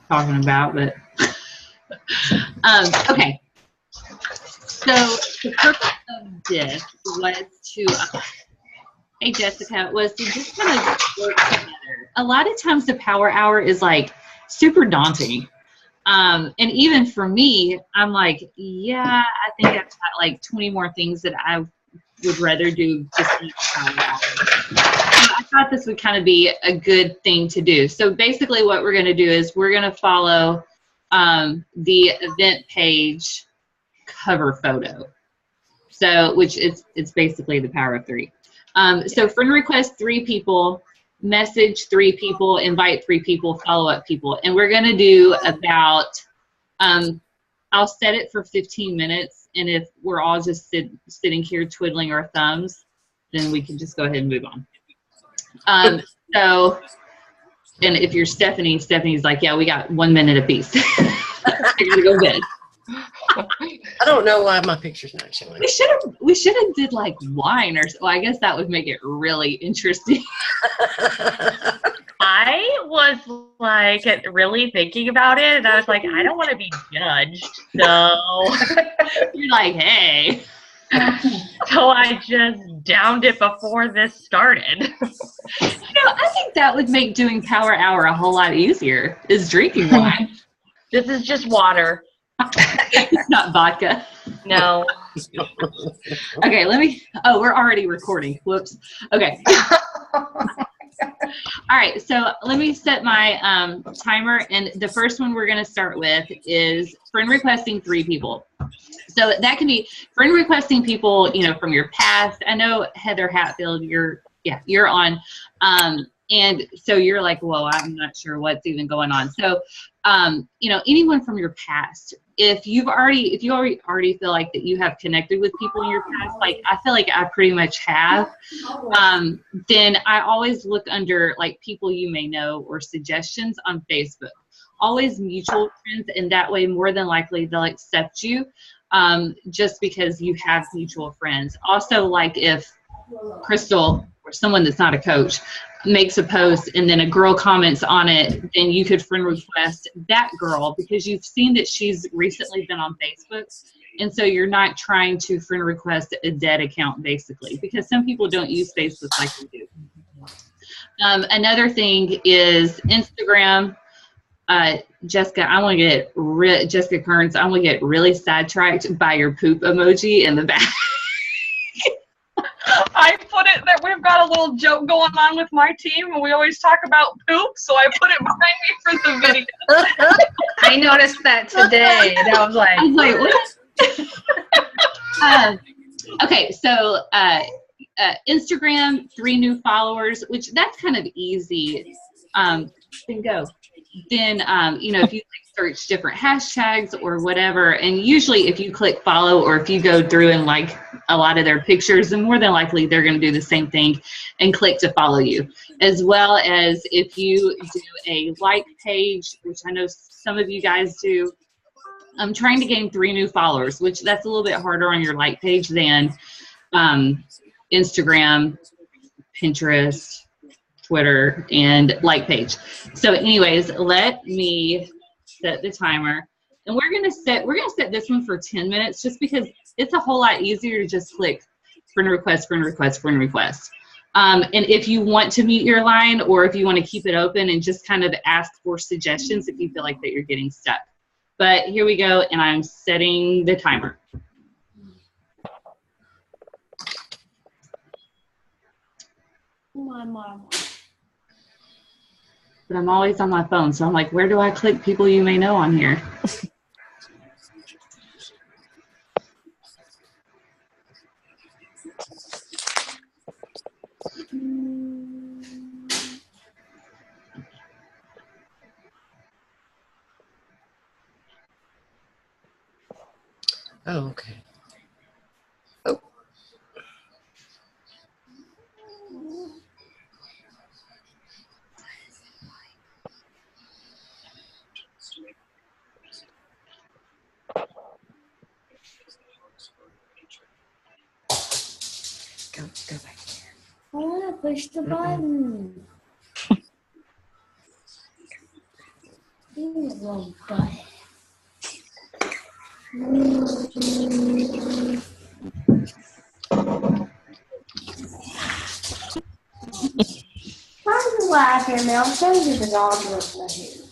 talking about, but okay. So the purpose of this was to, hey Jessica, was to just kind of work together. A lot of times the power hour is like super daunting. And even for me, I'm like, yeah, I think I've got like 20 more things that I would rather do just in power hour. So I thought this would kind of be a good thing to do. So basically what we're going to do is we're going to follow the event page cover photo. So, which it's basically the power of three. So friend request 3 people, message 3 people, invite 3 people, follow up people. And we're going to do about, I'll set it for 15 minutes. And if we're all just sitting here twiddling our thumbs, then we can just go ahead and move on. So, and if you're Stephanie, Stephanie's like, yeah, we got 1 minute apiece. I gotta go to bed. I don't know why my picture's not showing. We should have did like wine or so. Well, I guess that would make it really interesting. I was like really thinking about it, and I was like, I don't want to be judged, so You're like, hey. So I just downed it before this started. I think that would make doing power hour a whole lot easier, is drinking wine. This is just water. It's not vodka. No. Okay, we're already recording. Whoops. Okay. All right, so let me set my timer, and the first one we're going to start with is friend requesting 3 people. So that can be friend requesting people, from your past. I know Heather Hatfield, you're on. And so you're like, well, I'm not sure what's even going on. So, anyone from your past, if you already feel like that you have connected with people in your past, like I feel like I pretty much have, then I always look under like people you may know or suggestions on Facebook. Always mutual friends, and that way more than likely they'll accept you just because you have mutual friends. Also, like if Crystal or someone that's not a coach makes a post and then a girl comments on it, then you could friend request that girl because you've seen that she's recently been on Facebook. And so you're not trying to friend request a dead account basically, because some people don't use Facebook like we do. Another thing is Instagram. Jessica, Jessica Kearns, I want to get really sidetracked by your poop emoji in the back. I put it that we've got a little joke going on with my team, and we always talk about poop, so I put it behind me for the video. I noticed that today, and I was like, what? Okay, so Instagram, 3 new followers, which that's kind of easy. Then go. Then, if you search different hashtags or whatever, and usually if you click follow or if you go through and like a lot of their pictures, then more than likely they're going to do the same thing and click to follow you. As well as if you do a like page, which I know some of you guys do. I'm trying to gain 3 new followers, which that's a little bit harder on your like page than Instagram, Pinterest, Twitter, and like page. So anyways, let me set the timer, and we're gonna set this one for 10 minutes just because it's a whole lot easier to just click friend request, friend request, friend request. And if you want to mute your line, or if you want to keep it open and just kind of ask for suggestions if you feel like that you're getting stuck. But here we go, and I'm setting the timer. my mom. But I'm always on my phone, so I'm like, where do I click people you may know on here? Oh, okay. Oh. Go back there. I want to push the button. Little butt. Why do I have here, Mel? Show you the dog look right here.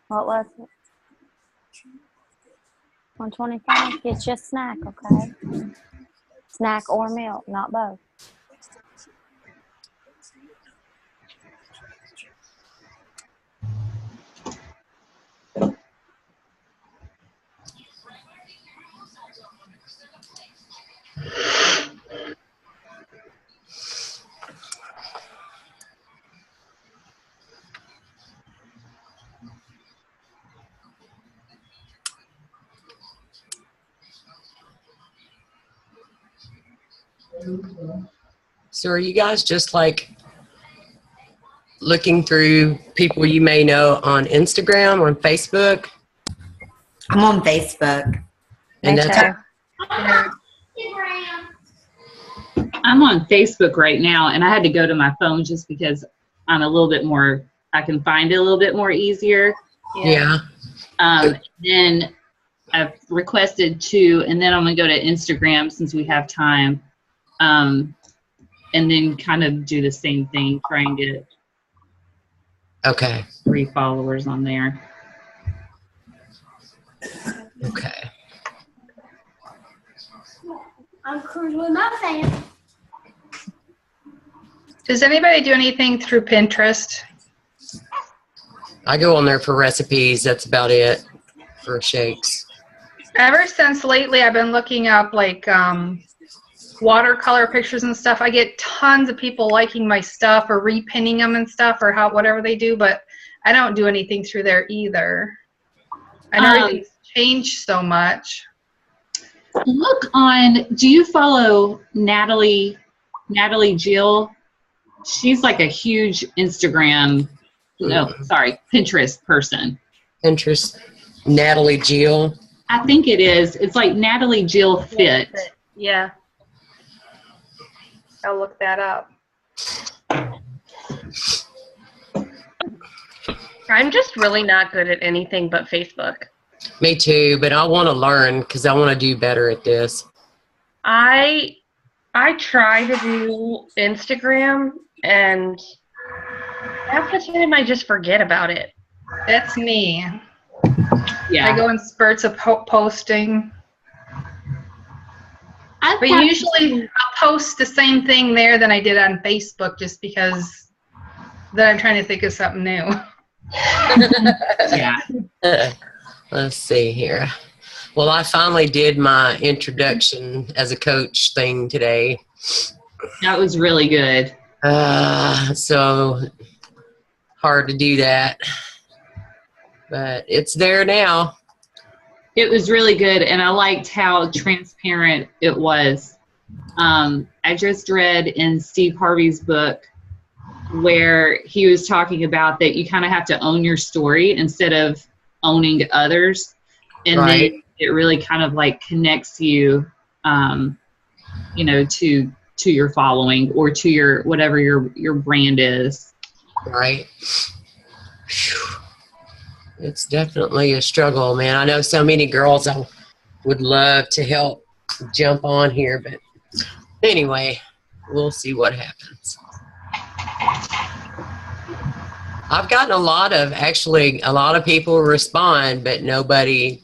What was it? 125. Get you a snack, okay? Snack or milk, not both. So are you guys just like looking through people you may know on Instagram, on Facebook? I'm on Facebook. And Me that's too. I'm on Facebook right now, and I had to go to my phone just because I'm a little bit more, I can find it a little bit more easier. yeah. Then I've requested two, and then I'm going to go to Instagram since we have time. And then kind of do the same thing, try and get Okay. 3 followers on there. Okay. I'm cruising with my fan. Does anybody do anything through Pinterest? I go on there for recipes. That's about it for shakes. Ever since lately, I've been looking up like watercolor pictures and stuff. I get tons of people liking my stuff or repinning them and stuff or whatever they do, but I don't do anything through there either. I know everything's changed so much. Look on, do you follow Natalie Jill? She's like a huge Pinterest person. Pinterest. Natalie Jill. I think it is. It's like Natalie Jill Fit. Yeah. I'll look that up. I'm just really not good at anything but Facebook. Me too, but I want to learn because I want to do better at this. I try to do Instagram, and half the time I just forget about it. That's me. Yeah. I go in spurts of posting. I But thought- usually I'll post the same thing there than I did on Facebook just because then I'm trying to think of something new. yeah. Let's see here. Well, I finally did my introduction as a coach thing today. That was really good. So hard to do that. But it's there now. It was really good, and I liked how transparent it was. I just read in Steve Harvey's book where he was talking about that you kind of have to own your story instead of owning others. And Right. then it really kind of like connects you, to your following or to your, whatever your brand is. Right. Whew. It's definitely a struggle, man. I know so many girls I would love to help jump on here, but anyway, we'll see what happens. I've gotten a lot of people respond, but nobody,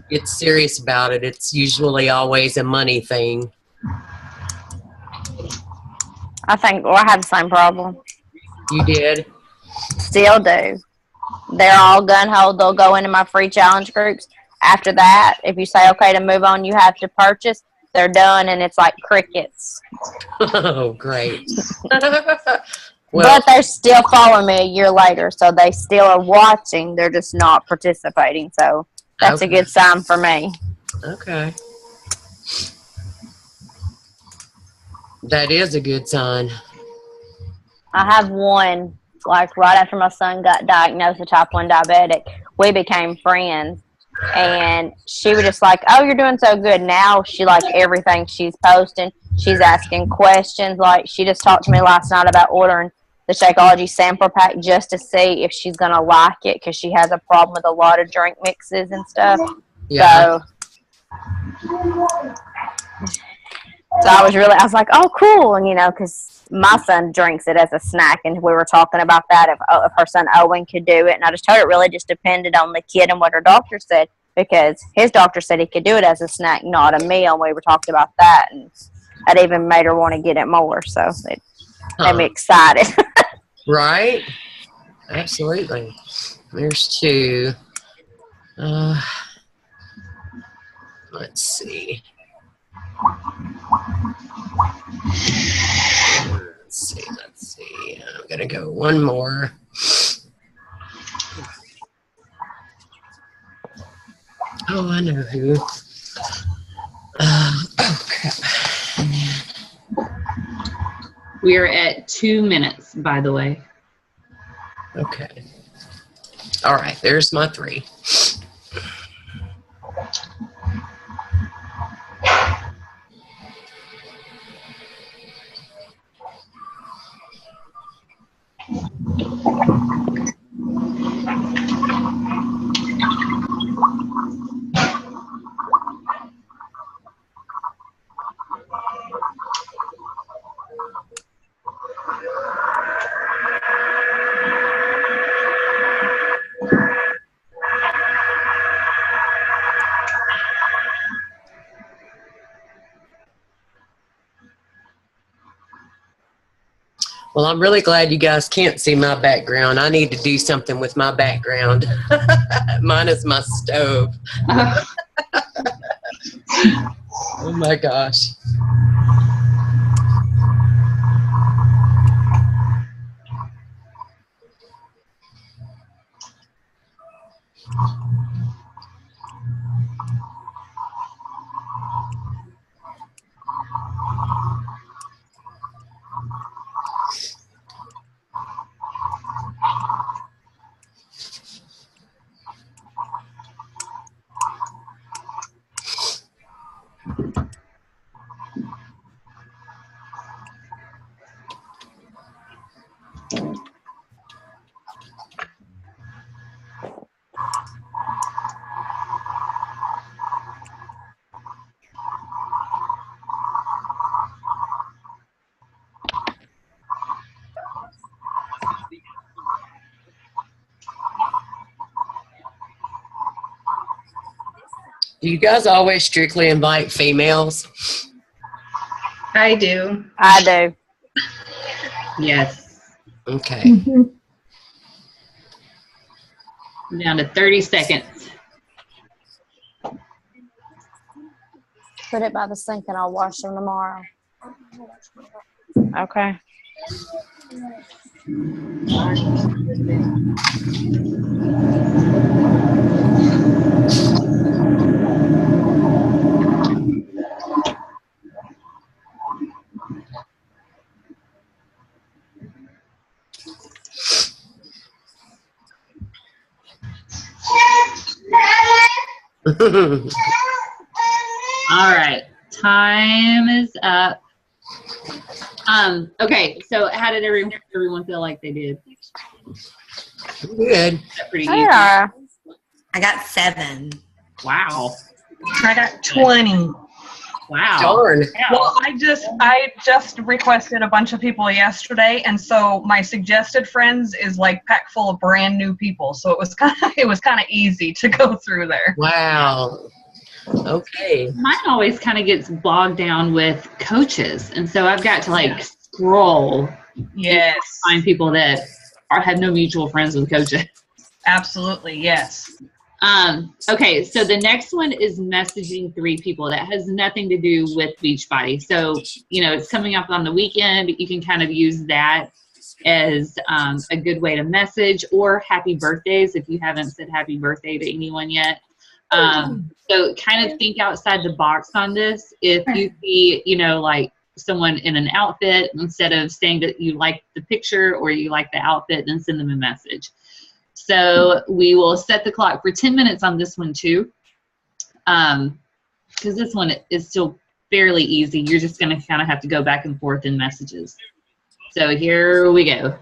gets serious about it. It's usually always a money thing. I think I have the same problem. You did? Still do. They're all gun-ho. They'll go into my free challenge groups. After that, if you say, okay, to move on, you have to purchase, they're done, and it's like crickets. Oh, great. Well, but they're still following me a year later, so they still are watching. They're just not participating. So that's a Okay. good sign for me. okay. That is a good sign. I have one, like right after my son got diagnosed with type 1 diabetic, we became friends. And she was just like, oh, you're doing so good. Now she like everything she's posting. She's asking questions. Like she just talked to me last night about ordering the Shakeology sample pack just to see if she's going to like it because she has a problem with a lot of drink mixes and stuff. Yeah. So I was like, oh, cool. And, because my son drinks it as a snack. And we were talking about that if her son Owen could do it. And I just told her it really just depended on the kid and what her doctor said. Because his doctor said he could do it as a snack, not a meal. And we were talking about that. And that even made her want to get it more. So it made me excited. Right? Absolutely. There's 2. Let's see. Let's see. I'm going to go one more. Oh, I know who. Oh, crap. We are at 2 minutes, by the way. Okay. All right. There's my 3. Well, I'm really glad you guys can't see my background. I need to do something with my background. Mine is my stove. Oh my gosh. Do you guys always strictly invite females? I do. I do. Yes. Okay. Down to 30 seconds. Put it by the sink and I'll wash them tomorrow. Okay. All right. Time is up. Okay, so how did everyone feel like they did? Good. Pretty easy. Yeah. I got 7. Wow. I got 20. Wow. Darn. Well, I just requested a bunch of people yesterday, and so my suggested friends is like packed full of brand new people. So it was kind of easy to go through there. Wow. Okay. Mine always kind of gets bogged down with coaches, and so I've got to like scroll Yes, find people that have no mutual friends with coaches. absolutely. Yes. Okay, so the next one is messaging 3 people. That has nothing to do with Beachbody. So, it's coming up on the weekend. You can kind of use that as a good way to message, or happy birthdays if you haven't said happy birthday to anyone yet. So kind of think outside the box on this. If you see, you know, like someone in an outfit, instead of saying that you like the picture or you like the outfit, then send them a message. So we will set the clock for 10 minutes on this one too, because this one is still fairly easy. You're just going to kind of have to go back and forth in messages. So here we go.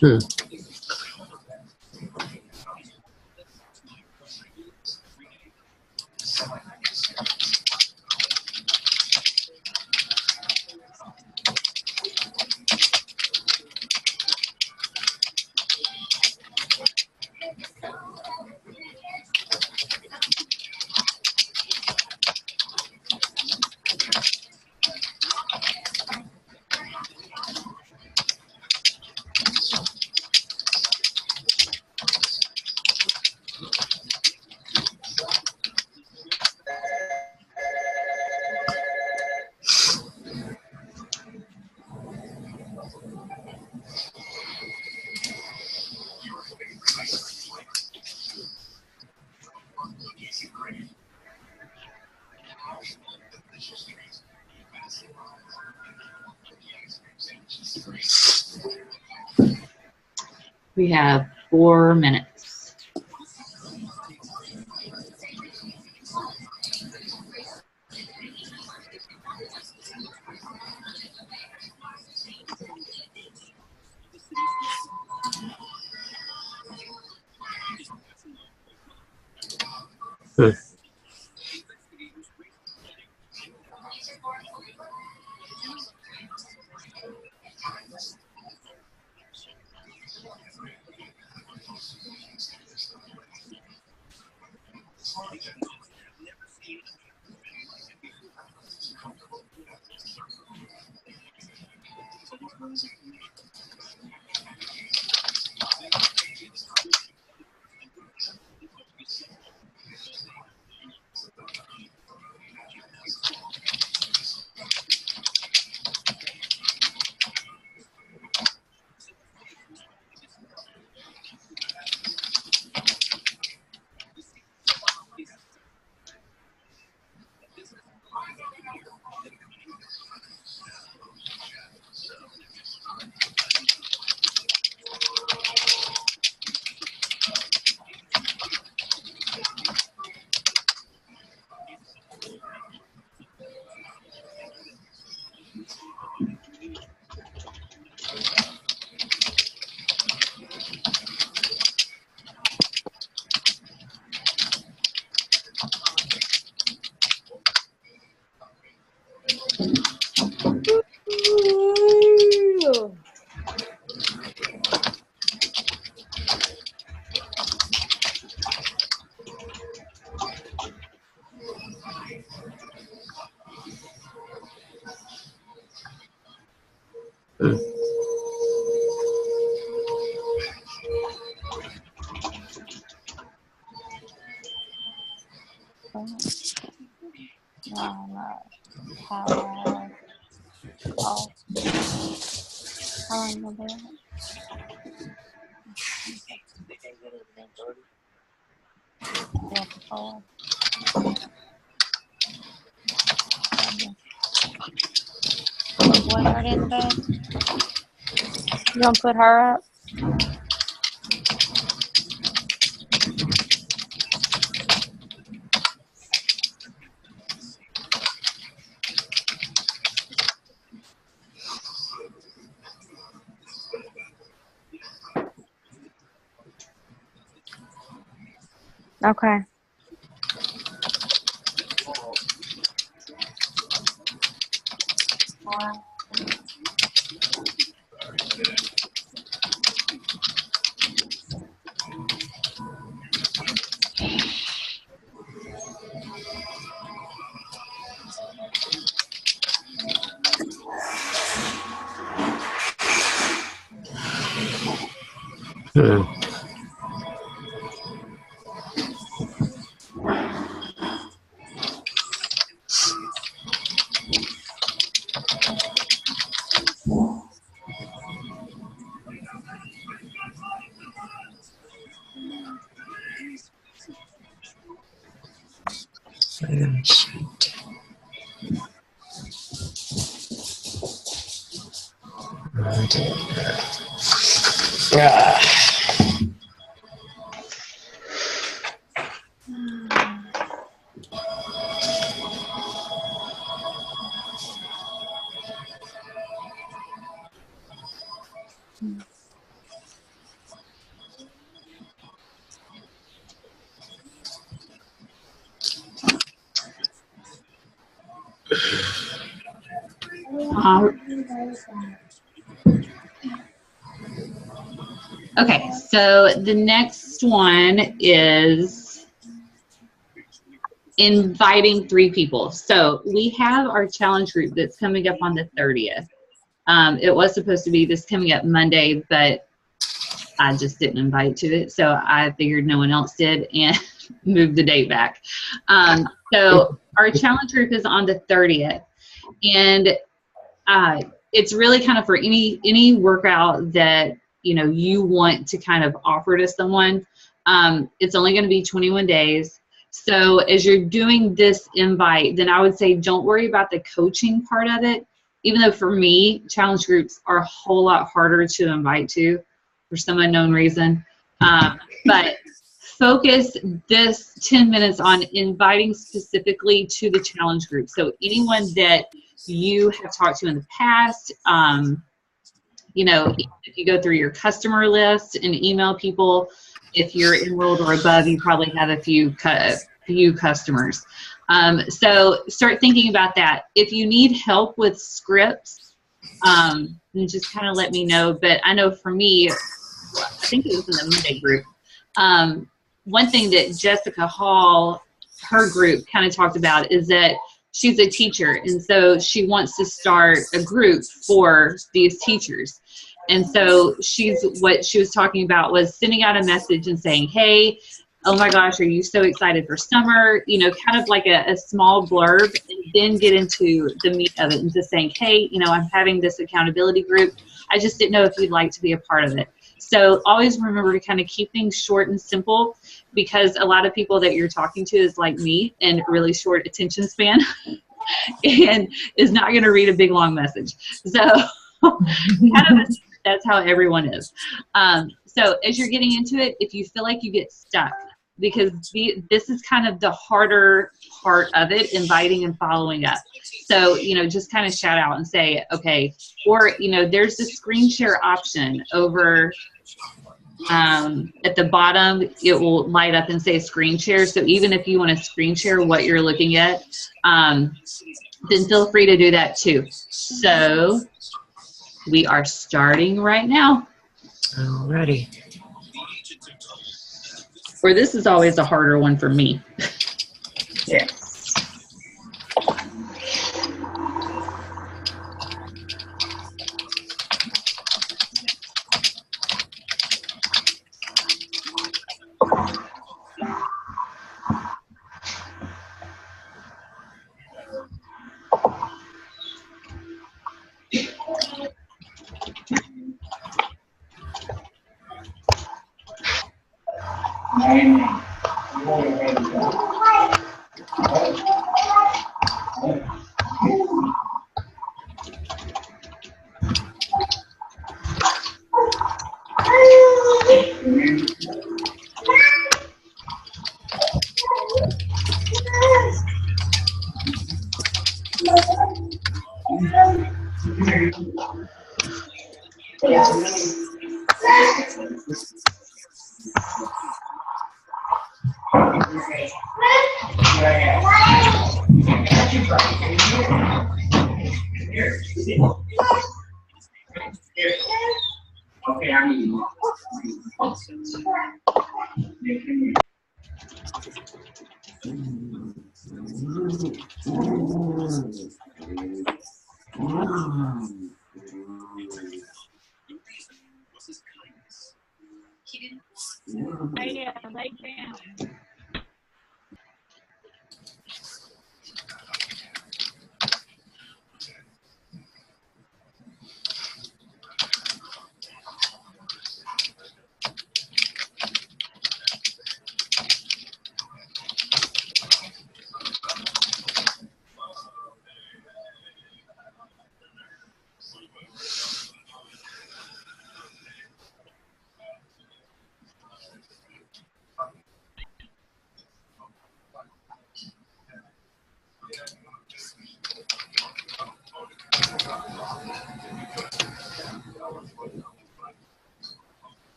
Hmm. We have 4 minutes. Hmm. Boy already in the bed. You gonna put her up? Okay. Hmm. Shoot. Ah. Okay, so the next one is inviting 3 people. So we have our challenge group that's coming up on the 30th. It was supposed to be this coming up Monday, but I just didn't invite to it. So I figured no one else did and moved the date back. So our challenge group is on the 30th. And it's really kind of for any workout that you want to kind of offer to someone. It's only going to be 21 days. So as you're doing this invite, then I would say don't worry about the coaching part of it. Even though for me, challenge groups are a whole lot harder to invite to for some unknown reason. But focus this 10 minutes on inviting specifically to the challenge group. So anyone that you have talked to in the past, if you go through your customer list and email people, if you're enrolled or above, you probably have a few customers. So start thinking about that. If you need help with scripts, then just kind of let me know. But I know for me, I think it was in the Monday group, one thing that Jessica Hall, her group, kind of talked about is that she's a teacher, and so she wants to start a group for these teachers. And so what she was talking about was sending out a message and saying, hey, oh my gosh, are you so excited for summer? Kind of like a small blurb, and then get into the meat of it and just saying, hey, I'm having this accountability group. I just didn't know if you'd like to be a part of it. So always remember to kind of keep things short and simple, because a lot of people that you're talking to is like me and really short attention span and is not going to read a big long message. So kind of that's how everyone is. So as you're getting into it, if you feel like you get stuck, because this is kind of the harder part of it, inviting and following up. So, just kind of shout out and say, okay, or, there's the screen share option over at the bottom. It will light up and say screen share. So even if you want to screen share what you're looking at, then feel free to do that too. So we are starting right now. Alrighty. Or this is always a harder one for me. Yeah.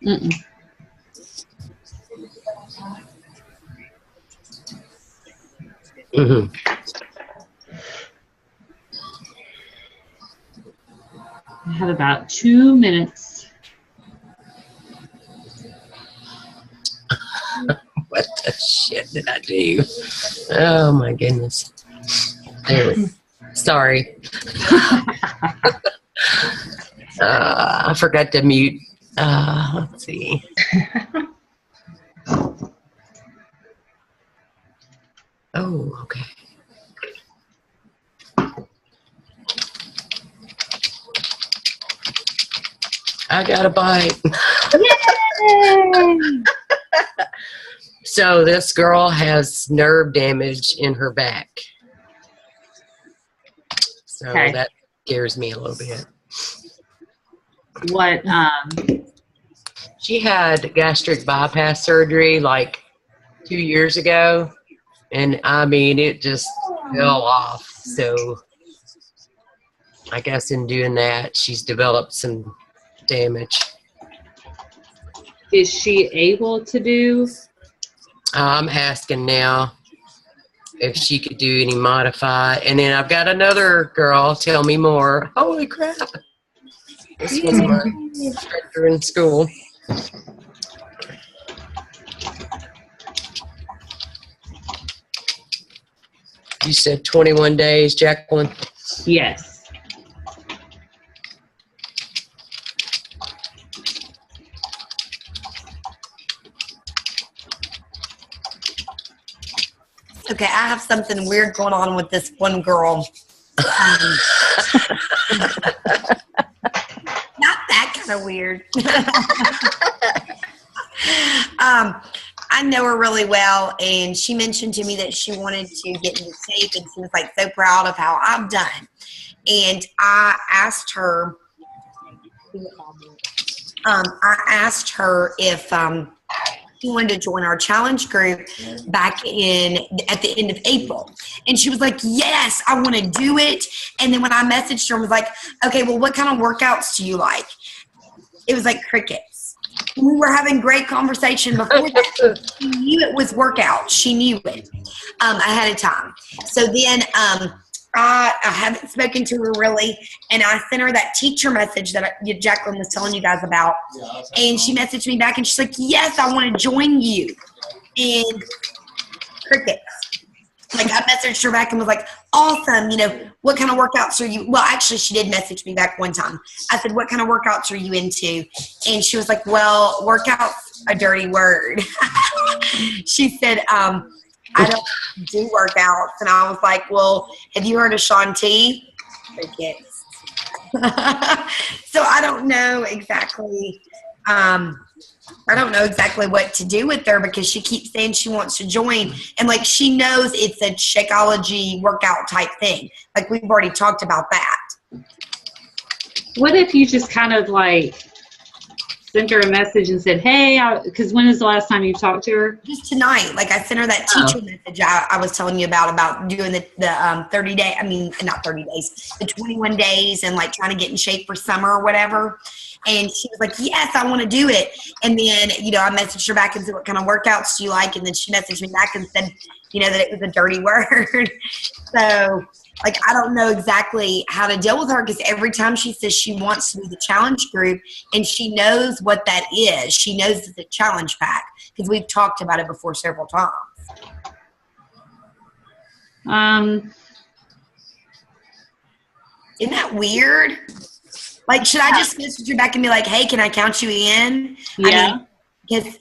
Mm-mm. Hmm. I have about 2 minutes. What the shit did I do? Oh my goodness. There. Sorry. I forgot to mute. Let's see. Oh, okay. I got a bite. So this girl has nerve damage in her back. So Okay. that scares me a little bit. What? She had gastric bypass surgery like 2 years ago. And I mean, it just fell off. So I guess in doing that, she's developed some damage. Is she able to do? I'm asking now if she could do any modify. And then I've got another girl. Tell me more. Holy crap. This was my instructor in school. You said 21 days, Jacqueline? Yes. Okay, I have something weird going on with this one girl. Not that kind of weird. I know her really well, and she mentioned to me that she wanted to get into shape, and she was like so proud of how I've done. And I asked her, if she wanted to join our challenge group back at the end of April. And she was like, yes, I want to do it. And then when I messaged her and was like, okay, well, what kind of workouts do you like? It was like crickets. We were having great conversation before that. She knew it was workouts. She knew it ahead of time. So then I haven't spoken to her really, and I sent her that teacher message that Jacqueline was telling you guys about, and she messaged me back, and she's like, yes, I want to join you. And crickets. Like, I messaged her back and was like, awesome, what kind of workouts are you, well, actually, she did message me back one time. I said, what kind of workouts are you into? And she was like, well, workout's a dirty word. She said, I don't do workouts. And I was like, well, have you heard of Shaun T? Crickets. So I don't know exactly what to do with her, because she keeps saying she wants to join, and like she knows it's a Shakeology workout type thing. Like, we've already talked about that. What if you just kind of like sent her a message and said, hey, because when is the last time you talked to her? Just tonight. Like, I sent her that teacher message I was telling you about doing the 30 day, I mean, not 30 days, the 21 days, and like trying to get in shape for summer or whatever. And she was like, yes, I want to do it. And then, I messaged her back and said, what kind of workouts do you like? And then she messaged me back and said, that it was a dirty word. So, like, I don't know exactly how to deal with her, because every time she says she wants to do the challenge group, and she knows what that is. She knows it's a challenge pack, because we've talked about it before several times. Isn't that weird? Like, should I just message her back and be like, hey, can I count you in? Yeah. Because,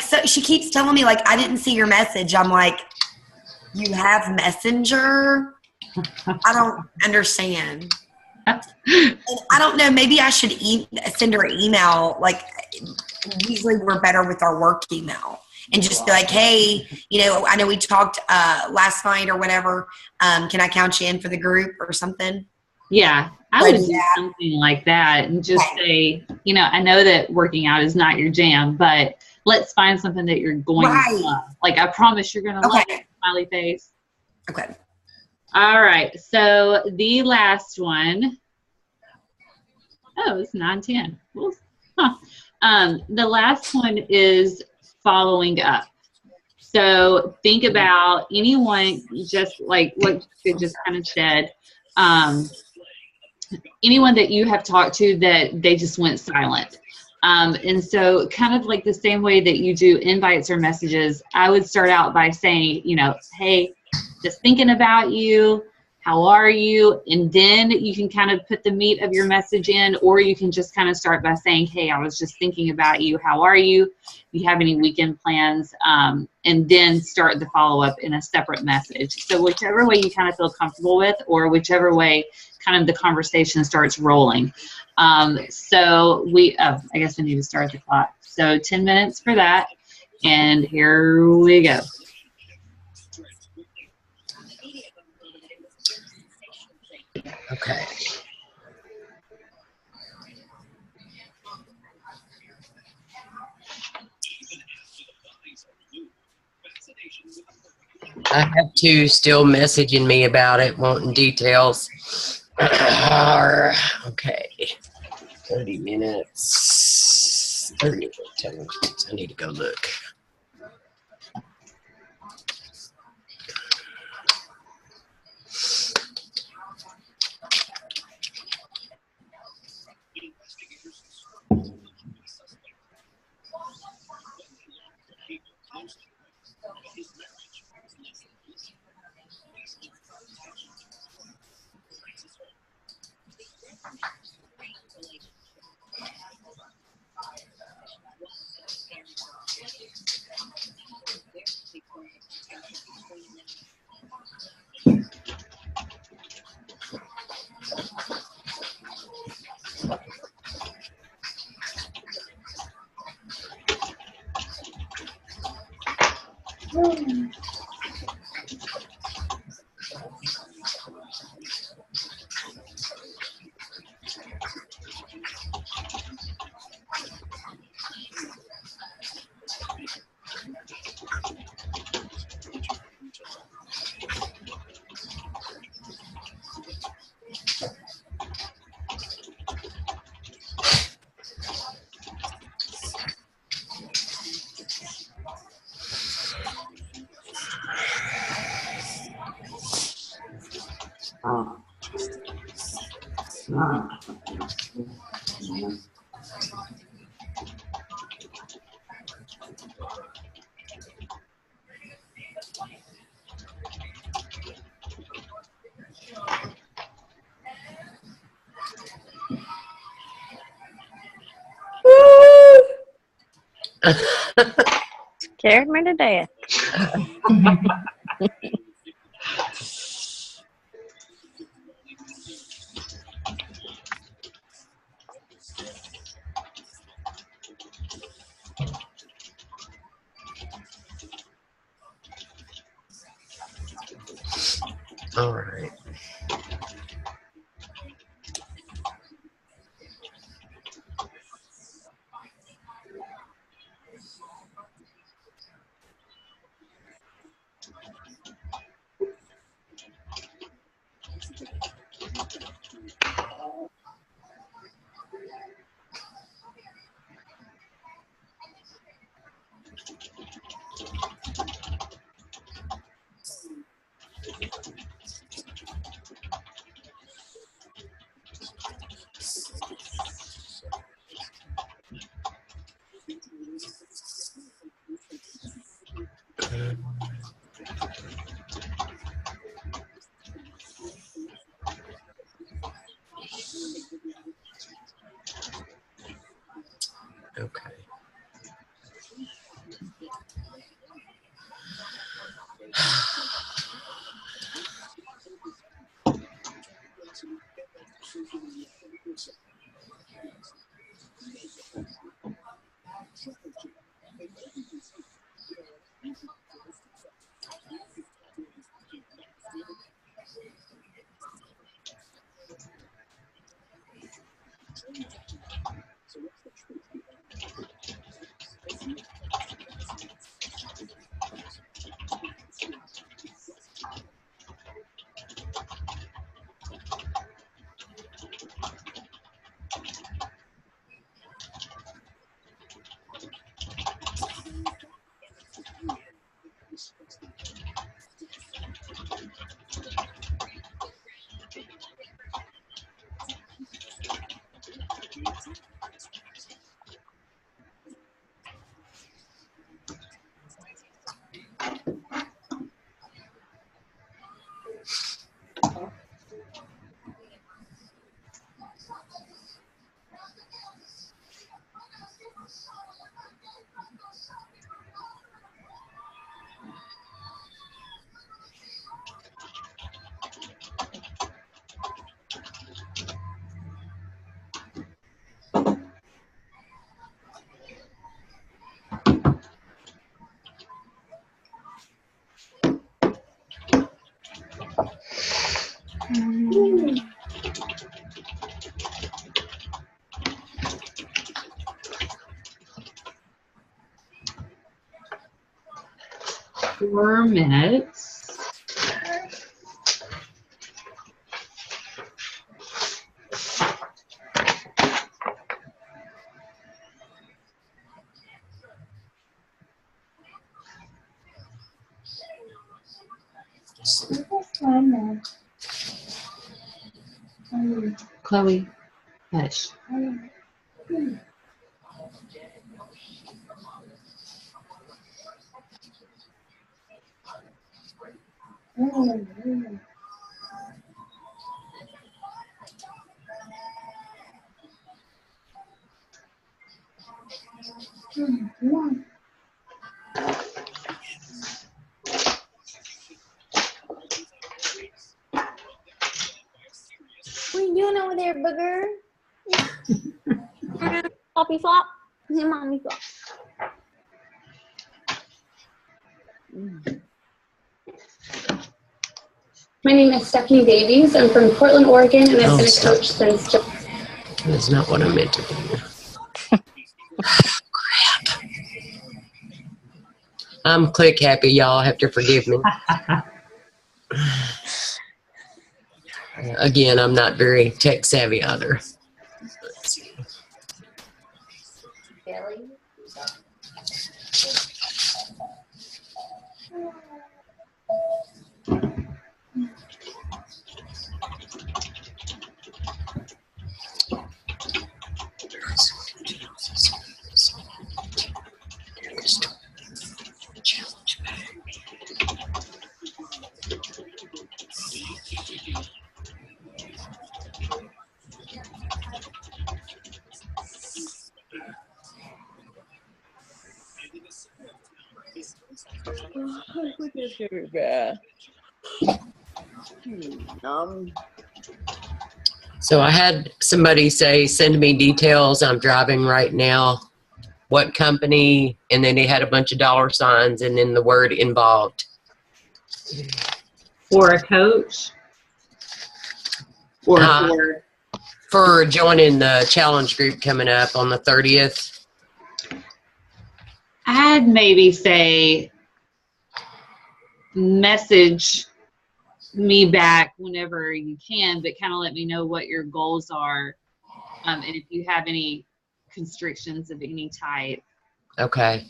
so she keeps telling me, like, I didn't see your message. I'm like, you have Messenger? I don't understand. And I don't know. Maybe I should send her an email. Like, usually we're better with our work email. And just be like, hey, I know we talked last night or whatever. Can I count you in for the group or something? Yeah, I Like would do that. something like that and just say, you know, I know that working out is not your jam, but let's find something that you're going to Right. love. Like, I promise you're going to love Okay. it, smiley face. Okay. All right, so the last one. Oh, it's 9:10. Well, huh. The last one is following up. So think about anyone, just like what you just kind of said, anyone that you have talked to that they just went silent. And so kind of like the same way that you do invites or messages, I would start out by saying, you know, hey, just thinking about you. How are you? And then you can kind of put the meat of your message in, or you can just kind of start by saying, hey, I was just thinking about you. How are you? Do you have any weekend plans? And then start the follow-up in a separate message. So whichever way you kind of feel comfortable with, or whichever way kind of the conversation starts rolling. So I guess I need to start the clock. So 10 minutes for that. And here we go. Okay. I have two still messaging me about it, wanting details. Okay. 30 minutes. 30 minutes. I need to go look. Scared me to death. All right. Okay. Four minutes. Chloe, hush. What are you doing over there, booger? Floppy flop. Hey, mommy flop. My name is Stephanie Davies. I'm from Portland, Oregon, and I've been a coach since July. That's not what I meant to do. Crap. I'm click happy, y'all. Have to forgive me. Again, I'm not very tech savvy either. Let's see. So I had somebody say, send me details. I'm driving right now. What company? And then they had a bunch of dollar signs and then the word involved. For a coach? Or for joining the challenge group coming up on the 30th. I'd maybe say message me back whenever you can, but kind of let me know what your goals are, and if you have any constrictions of any type. Okay.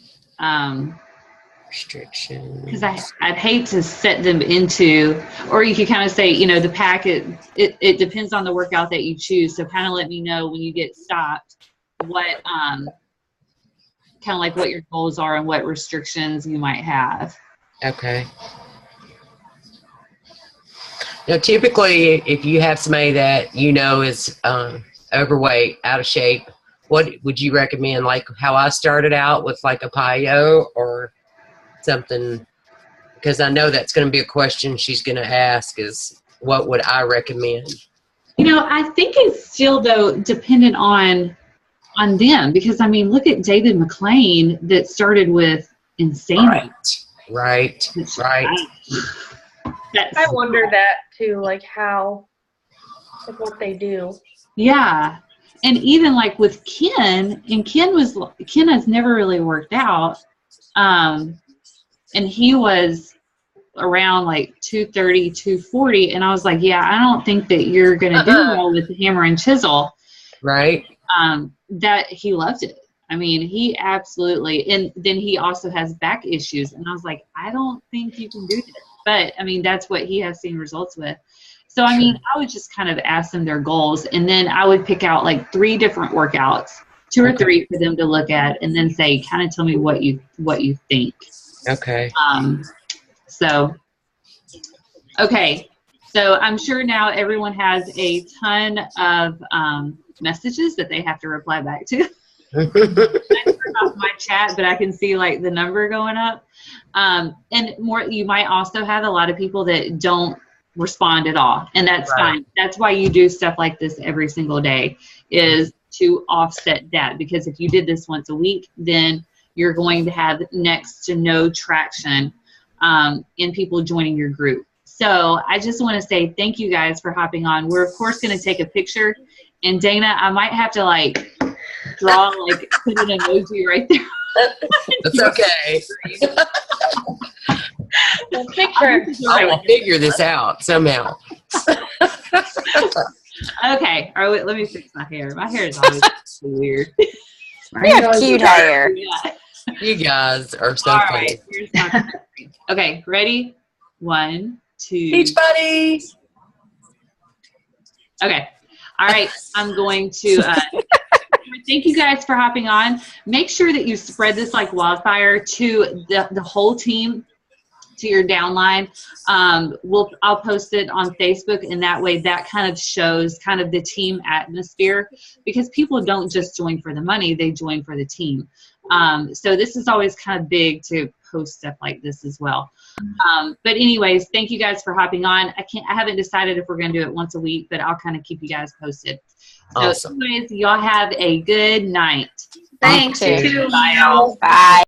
Restrictions. Because I'd hate to set them into, or you could kind of say, you know, the packet, it depends on the workout that you choose. So kind of let me know when you get stopped what, kind of like what your goals are and what restrictions you might have. Okay. Now, typically, if you have somebody that you know is overweight, out of shape, what would you recommend? Like how I started out with like a PiYo or something? Because I know that's going to be a question she's going to ask is what would I recommend? You know, I think it's still, though, dependent on them. Because, I mean, look at David McLean that started with insanity. Right. I wonder that too, like how, like what they do. Yeah. And even like with Ken, and Ken has never really worked out. And he was around like 230, 240. And I was like, yeah, I don't think that you're going to do well with the hammer and chisel. Right. That he loved it. I mean, he absolutely, and then he also has back issues. And I was like, I don't think you can do this. But I mean, that's what he has seen results with. So, I mean, I would just kind of ask them their goals, and then I would pick out like 3 different workouts, 2 or 3 for them to look at, and then say, kind of tell me what you think. Okay. Okay. So I'm sure now everyone has a ton of messages that they have to reply back to. I turned off my chat, but I can see like the number going up. And more, you might also have a lot of people that don't respond at all, and that's fine. That's why you do stuff like this every single day, is to offset that, because if you did this once a week, then you're going to have next to no traction in people joining your group. So I just want to say thank you guys for hopping on. We're of course going to take a picture, and Dana, I might have to like draw like put an emoji right there. That's okay. Picture. I will figure this out somehow. Okay. All right, let me fix my hair. My hair is always weird. You have cute hair. Yeah. You guys are so All funny. right. Here's my okay. Ready? 1, 2. Beach buddy. Okay. All right. I'm going to thank you guys for hopping on. Make sure that you spread this like wildfire to the whole team, to your downline. I'll post it on Facebook, and that way that kind of shows kind of the team atmosphere, because people don't just join for the money, they join for the team. So this is always kind of big to post stuff like this as well. But anyways, thank you guys for hopping on. I haven't decided if we're going to do it once a week, but I'll kind of keep you guys posted. So Awesome. anyways, y'all have a good night. Thanks. You You too. Bye, y'all. Bye.